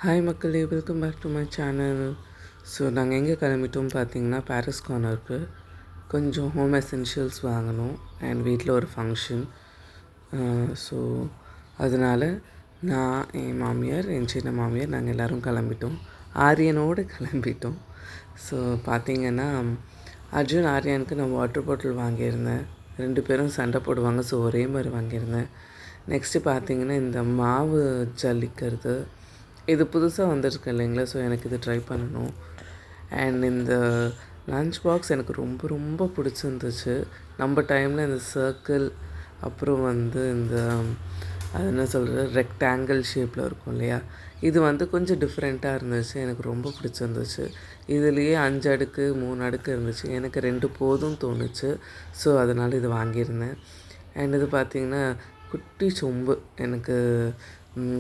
Hi மக்களே, welcome back to my channel. So நாங்கள் எங்கே கிளம்பிட்டோம் பார்த்தீங்கன்னா, பாரிஸ் கார்னருக்கு கொஞ்சம் ஹோம் எசென்ஷியல்ஸ் வாங்கணும் அண்ட் வீட்டில் ஒரு ஃபங்க்ஷன். ஸோ அதனால் நான், என் மாமியார், என் சின்ன மாமியார் நாங்கள் எல்லோரும் கிளம்பிட்டோம். ஆரியனோடு கிளம்பிட்டோம். ஸோ பார்த்திங்கன்னா அர்ஜுன் ஆரியானுக்கு நான் வாட்டர் பாட்டில் வாங்கியிருந்தேன். 2 பேரும் சண்டை போடுவாங்க, ஸோ ஒரே மாதிரி வாங்கியிருந்தேன். நெக்ஸ்ட்டு பார்த்திங்கன்னா இந்த மாவு ஜல்லிக்கிறது, இது புதுசாக வந்துருக்கு இல்லைங்களா, ஸோ எனக்கு இது ட்ரை பண்ணணும். அண்ட் இந்த லன்ச் பாக்ஸ் எனக்கு ரொம்ப ரொம்ப பிடிச்சிருந்துச்சு. நம்ம டைமில் இந்த சர்க்கிள், அப்புறம் இந்த அது என்ன சொல்கிறது, ரெக்டாங்கிள் ஷேப்பில் இருக்கும் இல்லையா, இது கொஞ்சம் டிஃப்ரெண்ட்டாக இருந்துச்சு. எனக்கு ரொம்ப பிடிச்சிருந்துச்சு. இதுலேயே 5 அடுக்கு 3 அடுக்கு இருந்துச்சு. எனக்கு 2 போதும் தோணுச்சு. ஸோ அதனால் இது வாங்கியிருந்தேன். அண்ட் இது பார்த்திங்கன்னா குட்டி சொம்பு, எனக்கு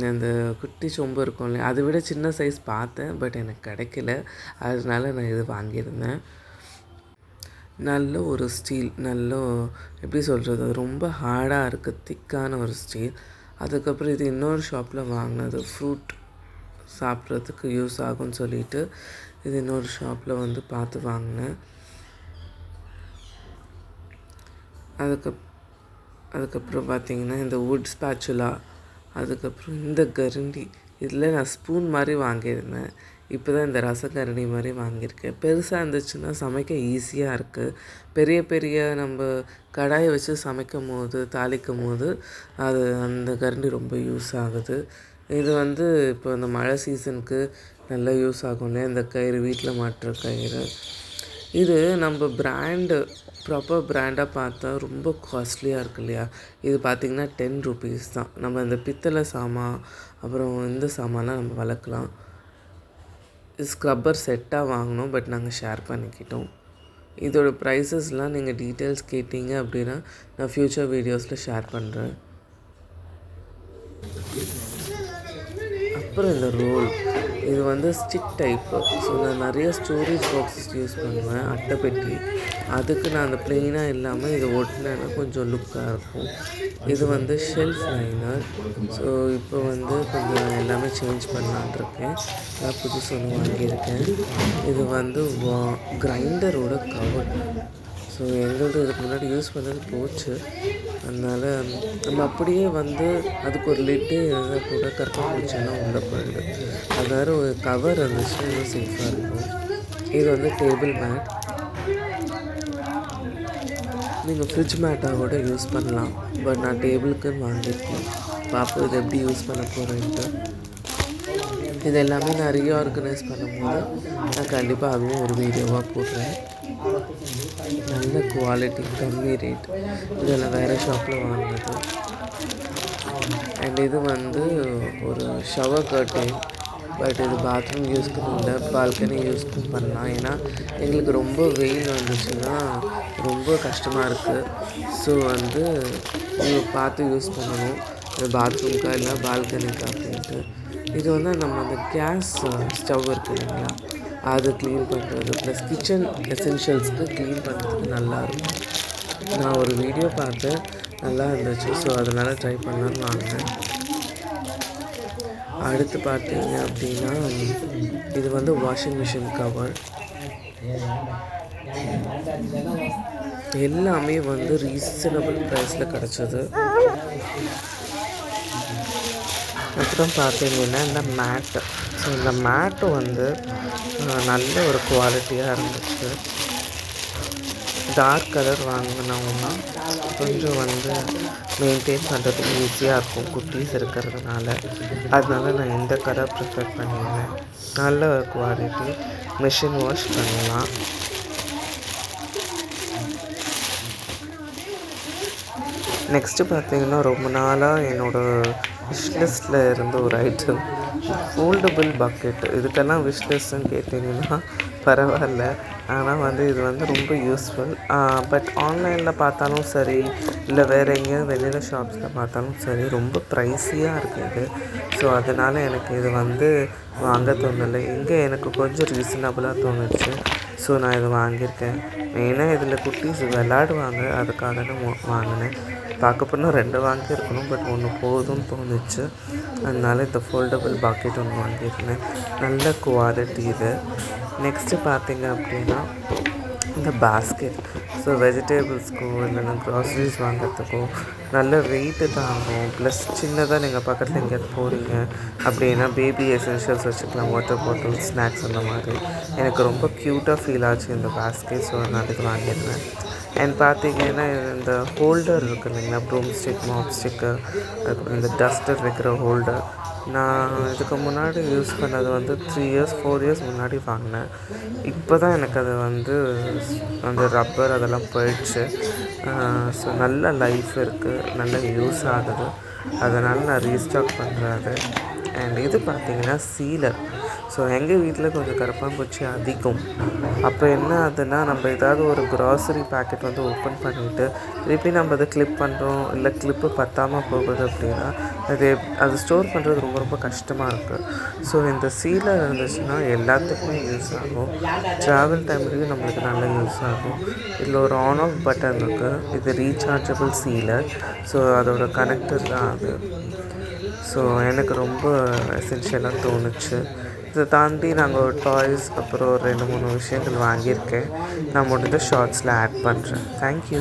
அந்த குட்டி சொம்பு இருக்கும் இல்லையா, அதை விட சின்ன சைஸ் பார்த்தேன், பட் எனக்கு கிடைக்கல. அதனால நான் இது வாங்கியிருந்தேன். நல்ல ஒரு ஸ்டீல், எப்படி சொல்கிறது, ரொம்ப ஹார்டாக இருக்குது, திக்கான ஒரு ஸ்டீல். அதுக்கப்புறம் இது இன்னொரு ஷாப்பில் வாங்கினது, ஃப்ரூட் சாப்பிட்றதுக்கு யூஸ் ஆகும்னு சொல்லிட்டு இது இன்னொரு ஷாப்பில் பார்த்து வாங்கினேன். அதுக்கப்புறம் பார்த்திங்கன்னா இந்த வுட் ஸ்பேச்சுலா, அதுக்கப்புறம் இந்த கரண்டி, இதில் நான் ஸ்பூன் மாதிரி வாங்கியிருந்தேன். இப்போ தான் இந்த ரசக்கரண்டி மாதிரி வாங்கியிருக்கேன். பெருசாக இருந்துச்சுன்னா சமைக்க ஈஸியாக இருக்குது. பெரிய பெரிய நம்ம கடாயை வச்சு சமைக்கும் போது, தாளிக்கும் போது அது அந்த கரண்டி ரொம்ப யூஸ் ஆகுது. இது இப்போ இந்த மழை சீசனுக்கு நல்லா யூஸ் ஆகும் இல்லையா, இந்த கயிறு, வீட்டில் மாட்டுற கயிறு. இது நம்ம ப்ராப்பர் பிராண்டாக பார்த்தா ரொம்ப காஸ்ட்லியாக இருக்குது இல்லையா. இது பார்த்திங்கன்னா 10 ருபீஸ் தான். நம்ம இந்த பித்தளை சாமான், அப்புறம் இந்த சாமான்லாம் நம்ம வளர்க்கலாம். ஸ்க்ரப்பர் செட்டாக வாங்கினோம், பட் நாங்கள் ஷேர் பண்ணிக்கிட்டோம். இதோட ப்ரைஸஸ்லாம் நீங்கள் டீட்டெயில்ஸ் கேட்டிங்க அப்படின்னா நான் ஃப்யூச்சர் வீடியோஸில் ஷேர் பண்ணுறேன். அப்புறம் இந்த ரோல், இது ஸ்டிக் டைப்பு. ஸோ நான் நிறைய ஸ்டோரேஜ் பாக்ஸஸ் யூஸ் பண்ணுவேன், அட்டைப்பெட்டி. அதுக்கு நான் அந்த ப்ளெயினாக இல்லாமல் இது ஒட்டினேன்னா கொஞ்சம் லுக்காக இருக்கும். இது ஷெல்ஃப் லைனர். ஸோ இப்போ கொஞ்சம் எல்லாமே சேஞ்ச் பண்ணலான்ட்ருக்கேன். நான் புதுசு ஒன்று வாங்கியிருக்கேன். இது கிரைண்டரோட கவர். ஸோ எங்களது இதுக்கு முன்னாடி யூஸ் பண்ணது போச்சு. அதனால் நம்ம அப்படியே அதுக்கு ஒரு லிட்டு இருந்தால் கூட கற்பூச்செல்லாம் உள்ள போயிடுது. அதனால் ஒரு கவர் இருந்துச்சு, இன்னும் சேஃபாக இருக்கும். இது டேபிள் மேட். நீங்கள் ஃப்ரிட்ஜ் மேட்டாக கூட யூஸ் பண்ணலாம், பட் நான் டேபிளுக்குன்னு வாங்கியிருக்கேன். பார்ப்போம் இது எப்படி யூஸ் பண்ண போகிறேன்ட்டு. இது எல்லாமே நான் ரீஆர்கனைஸ் பண்ணும்போது நான் கண்டிப்பாக அதுவும் ஒரு வீடியோவாக போடுறேன். நல்ல குவாலிட்டி, கம்மி ரேட். இதெல்லாம் வேறு ஷாப்பில் வாங்கினது. அண்ட் இது ஒரு ஷவர் கர்டன், பட் இது பாத்ரூம் யூஸ்க்கும் இல்லை, பால்கனி யூஸ்க்கும் பண்ணலாம். ஏன்னா எங்களுக்கு ரொம்ப வெயில் வந்துச்சுன்னா ரொம்ப கஷ்டமாக இருக்குது. ஸோ நீங்கள் பார்த்து யூஸ் பண்ணணும், பாத்ரூம்க்கா இல்லை பால்கனிக்கா அப்படின்ட்டு. இது நம்ம அந்த கேஸ் ஸ்டவ் இருக்குது இல்லைங்களா, அது க்ளீன் பண்ணுறது ப்ளஸ் கிச்சன் எசென்ஷியல்ஸ்க்கு க்ளீன் பண்ணுறதுக்கு நல்லாயிருக்கும். நான் ஒரு வீடியோ பார்த்தேன், நல்லா இருந்துச்சு. ஸோ அதனால் ட்ரை பண்ணலான்னு வாங்கினேன். அடுத்து பார்த்தீங்க அப்படின்னா இது வாஷிங் மிஷின் கவர். எல்லாமே ரீசனபிள் ப்ரைஸில் கிடச்சிது. அப்புறம் பார்த்தீங்கன்னா இந்த மேட்டு. ஸோ இந்த மேட்டு நல்ல ஒரு குவாலிட்டியாக இருந்துச்சு. டார்க் கலர் வாங்கினோம்னா கொஞ்சம் மெயின்டைன் பண்ணுறதுக்கு ஈஸியாக இருக்கும், குட்டீஸ் இருக்கிறதுனால. அதனால நான் இந்த கலர் ப்ரிஃபர் பண்ணியிருந்தேன். நல்ல ஒரு குவாலிட்டி, மிஷின் வாஷ் பண்ணலாம். நெக்ஸ்ட்டு பார்த்திங்கன்னா ரொம்ப நாளாக என்னோடய விஷ்லிஸ்ட்டில் இருந்த ஒரு ஐட்டம், ஃபோல்டபுள் பக்கெட். இதுக்கெல்லாம் விஷ்லிஸ்ட்டுன்னு கேட்டிங்கன்னா பரவாயில்ல, ஆனால் இது ரொம்ப யூஸ்ஃபுல். பட் ஆன்லைனில் பார்த்தாலும் சரி, இல்லை வேறு எங்கேயாவது வெளியில் ஷாப்ஸில் பார்த்தாலும் சரி, ரொம்ப ப்ரைஸியாக இருக்குது. ஸோ அதனால் எனக்கு இது வாங்க தோணலை. இங்கே எனக்கு கொஞ்சம் ரீசனபுளாக தோணுச்சு. ஸோ நான் இது வாங்கியிருக்கேன். மெயினாக இதில் குட்டீஸ் விளாடுவாங்க, அதுக்காக தான் வாங்கினேன். பார்க்க போனால் 2 வாங்கியிருக்கணும், பட் 1 போதும்னு தோணுச்சு. அதனால இந்த ஃபோல்டபுள் பக்கெட் ஒன்று வாங்கியிருந்தேன். நல்ல குவாலிட்டி இது. நெக்ஸ்ட்டு பார்த்தீங்க அப்படின்னா இந்த பாஸ்கெட். ஸோ வெஜிடேபிள்ஸ்க்கோ இல்லைன்னா க்ராசரிஸ் வாங்குறதுக்கோ நல்ல வெயிட்டு தாங்கும். ப்ளஸ் சின்னதாக நீங்கள் பக்கத்தில் எங்கேயாவது போகிறீங்க அப்படின்னா பேபி எசென்ஷியல்ஸ் வச்சுக்கலாம், வாட்டர் பாட்டில், ஸ்நாக்ஸ் அந்த மாதிரி. எனக்கு ரொம்ப க்யூட்டாக ஃபீல் ஆச்சு இந்த பாஸ்கெட். ஸோ நான் அதுக்கு வாங்கியிருந்தேன். அண்ட் பார்த்தீங்கன்னா இந்த ஹோல்டர் இருக்குது இல்லைங்களா, ப்ரூம் ஸ்டிக், மாப் ஸ்டிக்கு, அதுக்கப்புறம் இந்த டஸ்டர் வைக்கிற ஹோல்டர். நான் இதுக்கு முன்னாடி யூஸ் பண்ணது வந்து 3 இயர்ஸ் 4 இயர்ஸ் முன்னாடி வாங்கினேன். இப்போ தான் எனக்கு அது வந்து அந்த ரப்பர் அதெல்லாம் போயிடுச்சு. ஸோ நல்ல லைஃப் இருக்குது, நல்ல யூஸ் ஆகுது. அதனால் நான் ரீஸ்டாக் பண்ணுறேன் அது. அண்ட் இது பார்த்திங்கன்னா சீலர். ஸோ எங்கள் வீட்டில் கொஞ்சம் கரப்பான்பூச்சி அதிகம். அப்போ என்ன ஆகுதுன்னா, நம்ம ஏதாவது ஒரு க்ராசரி பேக்கெட் வந்து ஓப்பன் பண்ணிவிட்டு திருப்பி நம்ம அதை கிளிப் பண்ணுறோம், இல்லை கிளிப்பு பத்தாமல் போகுது அப்படின்னா அது ஸ்டோர் பண்ணுறது ரொம்ப ரொம்ப கஷ்டமாக இருக்குது. ஸோ இந்த சீலர் இருந்துச்சுன்னா எல்லாத்துக்குமே யூஸ் ஆகும். ட்ராவல் டைம்லேயும் நம்மளுக்கு நல்லா யூஸ் ஆகும். இதில் ஒரு ஆன் ஆஃப் பட்டன் இருக்குது. இது ரீசார்ஜபிள் சீலர். ஸோ அதோட கனெக்டர் தான் அது. ஸோ எனக்கு ரொம்ப எசென்ஷியலாக தோணுச்சு. இதை தாண்டி நாங்கள் ஒரு டாய்ஸ், அப்புறம் ஒரு 2-3 விஷயங்கள் வாங்கியிருக்கேன். நான் முடிஞ்ச ஷார்ட்ஸில் ஆட் பண்ணுறேன். தேங்க்யூ.